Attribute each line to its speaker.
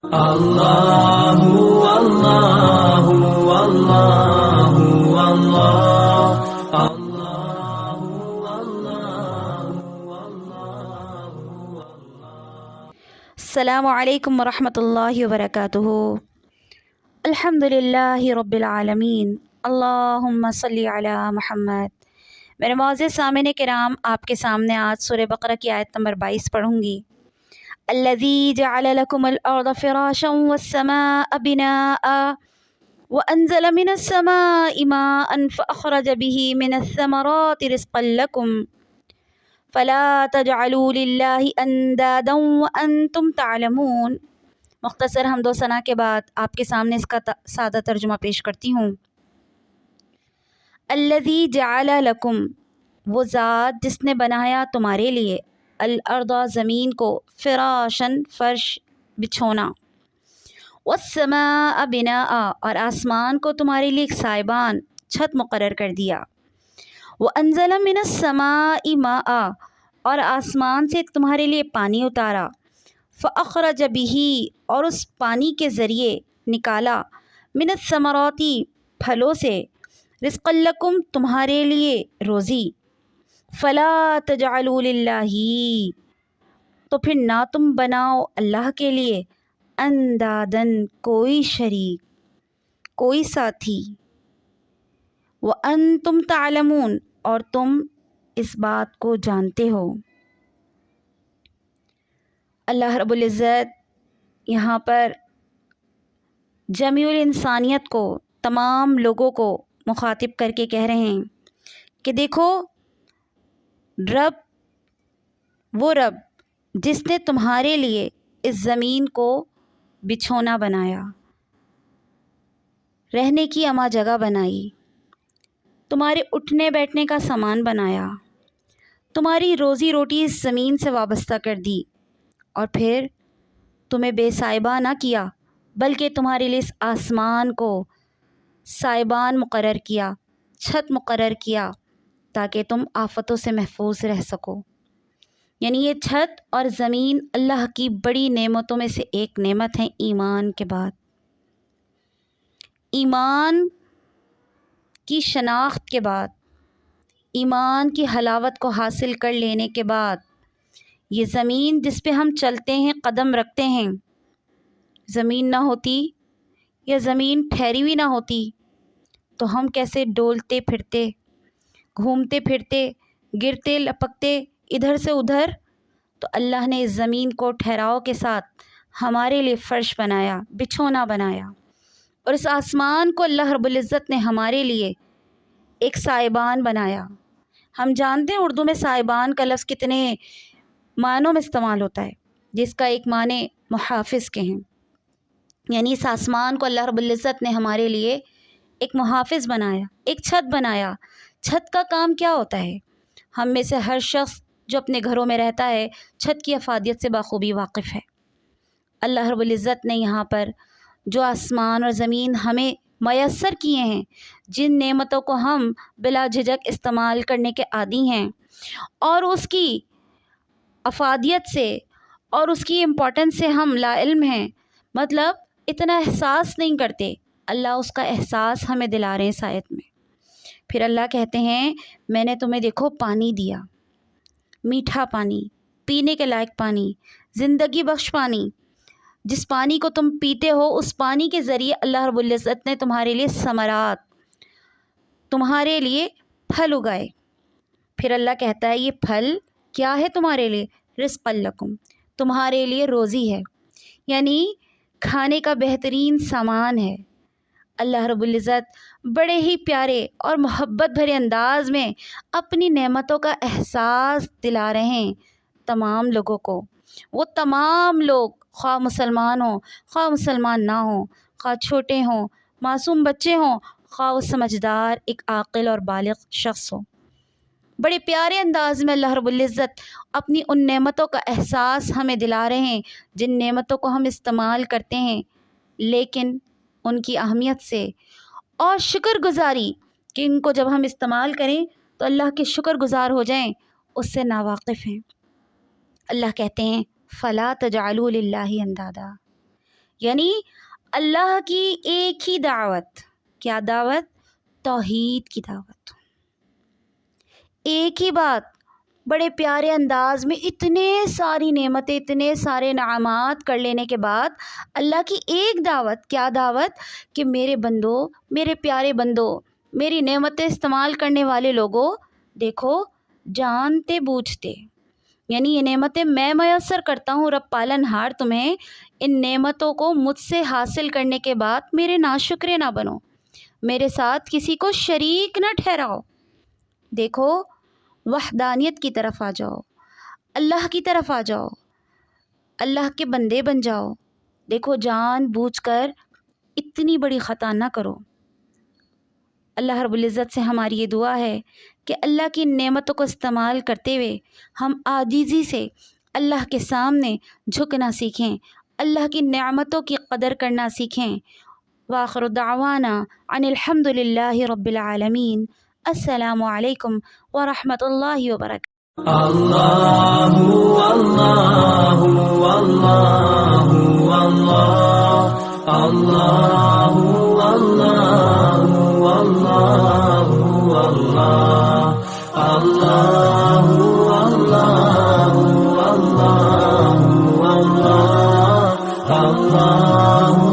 Speaker 1: اللہ اللہ اللہ اللہ
Speaker 2: السلام علیکم ورحمۃ اللہ وبرکاتہ۔ الحمد للہ رب العالمین، اللہم صلی علی محمد۔ میرے معزز سامعین کرام، آپ کے سامنے آج سورہ بقرہ کی آیت نمبر 22 پڑھوں گی۔ الذی جعل لکم الارض فراشا والسماء بناء وانزل من السماء ماء فاخرج به من الثمرات رزقا لکم فلا تجعلوا للہ اندادا وانتم تعلمون۔ مختصر حمد و ثنا کے بعد آپ کے سامنے اس کا سادہ ترجمہ پیش کرتی ہوں۔ الذی جعل لکم، وہ ذات جس نے بنایا تمہارے لیے، الارض زمین کو، فراشن فرش بچھونا، والسماء بناء اور آسمان کو تمہارے لیے ایک سائبان چھت مقرر کر دیا، وانزل من السماء ماء اور آسمان سے تمہارے لیے پانی اتارا، فاخرج به اور اس پانی کے ذریعے نکالا، من الثمرات پھلوں سے، رزقا لکم تمہارے لیے روزی، فلا تجعلوا للہ تو پھر نہ تم بناؤ اللہ کے لیے، اندادن کوئی شریک، کوئی ساتھی، وانتم تعلمون اور تم اس بات کو جانتے ہو۔ اللہ رب العزت یہاں پر جمیع الانسانیت کو، تمام لوگوں کو مخاطب کر کے کہہ رہے ہیں کہ دیکھو، وہ رب جس نے تمہارے لیے اس زمین کو بچھونا بنایا، رہنے کی اما جگہ بنائی، تمہارے اٹھنے بیٹھنے کا سامان بنایا، تمہاری روزی روٹی اس زمین سے وابستہ کر دی، اور پھر تمہیں بے سائبہ نہ کیا بلکہ تمہارے لیے اس آسمان کو سائبان مقرر کیا، چھت مقرر کیا، تاکہ تم آفتوں سے محفوظ رہ سکو۔ یعنی یہ چھت اور زمین اللہ کی بڑی نعمتوں میں سے ایک نعمت ہے ایمان کے بعد۔ ایمان کی شناخت کے بعد، ایمان کی حلاوت کو حاصل کر لینے کے بعد، یہ زمین جس پہ ہم چلتے ہیں، قدم رکھتے ہیں، زمین نہ ہوتی یا زمین ٹھہری ہوئی نہ ہوتی تو ہم کیسے ڈولتے پھرتے، گھومتے پھرتے، گرتے لپکتے ادھر سے ادھر۔ تو اللہ نے اس زمین کو ٹھہراؤ کے ساتھ ہمارے لیے فرش بنایا، بچھونا بنایا، اور اس آسمان کو اللہ رب العزت نے ہمارے لیے ایک سائبان بنایا۔ ہم جانتے ہیں اردو میں سائبان کا لفظ کتنے معنوں میں استعمال ہوتا ہے، جس کا ایک معنی محافظ کے ہیں۔ یعنی اس آسمان کو اللہ رب العزت نے ہمارے لیے ایک محافظ بنایا، ایک چھت بنایا۔ چھت کا کام کیا ہوتا ہے؟ ہم میں سے ہر شخص جو اپنے گھروں میں رہتا ہے چھت کی افادیت سے بخوبی واقف ہے۔ اللہ رب العزت نے یہاں پر جو آسمان اور زمین ہمیں میسر کیے ہیں، جن نعمتوں کو ہم بلا جھجک استعمال کرنے کے عادی ہیں، اور اس کی افادیت سے اور اس کی امپورٹنس سے ہم لا علم ہیں، مطلب اتنا احساس نہیں کرتے، اللہ اس کا احساس ہمیں دلا رہے ہیں اس آیت میں۔ پھر اللہ کہتے ہیں میں نے تمہیں دیکھو پانی دیا، میٹھا پانی، پینے کے لائق پانی، زندگی بخش پانی، جس پانی کو تم پیتے ہو اس پانی کے ذریعے اللہ رب العزت نے تمہارے لیے ثمرات، تمہارے لیے پھل اگائے۔ پھر اللہ کہتا ہے یہ پھل کیا ہے تمہارے لیے؟ رزق لکم، تمہارے لیے روزی ہے، یعنی کھانے کا بہترین سامان ہے۔ اللہ رب العزت بڑے ہی پیارے اور محبت بھرے انداز میں اپنی نعمتوں کا احساس دلا رہے ہیں تمام لوگوں کو۔ وہ تمام لوگ، خواہ مسلمان ہوں، خواہ مسلمان نہ ہوں، خواہ چھوٹے ہوں، معصوم بچے ہوں، خواہ وہ سمجھدار ایک عاقل اور بالغ شخص ہو، بڑے پیارے انداز میں اللہ رب العزت اپنی ان نعمتوں کا احساس ہمیں دلا رہے ہیں جن نعمتوں کو ہم استعمال کرتے ہیں لیکن ان کی اہمیت سے اور شکر گزاری کہ ان کو جب ہم استعمال کریں تو اللہ کے شکر گزار ہو جائیں، اس سے ناواقف ہیں۔ اللہ کہتے ہیں فلا تجعلوا للہ اندادا، یعنی اللہ کی ایک ہی دعوت. کیا دعوت؟ توحید کی دعوت. ایک ہی بات بڑے پیارے انداز میں اتنے ساری نعمتیں، اتنے سارے انعامات کر لینے کے بعد اللہ کی ایک دعوت. کیا دعوت؟ کہ میرے بندو، میرے پیارے بندو، میری نعمتیں استعمال کرنے والے لوگوں، دیکھو جانتے بوجھتے، یعنی یہ نعمتیں میں میسر کرتا ہوں رب پالن ہار تمہیں، ان نعمتوں کو مجھ سے حاصل کرنے کے بعد میرے ناشکرے نہ بنو، میرے ساتھ کسی کو شریک نہ ٹھہراؤ. دیکھو وحدانیت کی طرف آ جاؤ، اللہ کی طرف آ جاؤ، اللہ کے بندے بن جاؤ. دیکھو جان بوجھ کر اتنی بڑی خطا نہ کرو. اللہ رب العزت سے ہماری یہ دعا ہے کہ اللہ کی نعمتوں کو استعمال کرتے ہوئے ہم عاجزی سے اللہ کے سامنے جھکنا سیکھیں، اللہ کی نعمتوں کی قدر کرنا سیکھیں. وآخر دعوانا ان الحمد للہ رب العالمین. السلام علیکم ورحمۃ اللہ وبرکاتہ.
Speaker 1: اللہ اللہ اللہ اللہ اللہ اللہ اللہ اللہ اللہ اللہ اللہ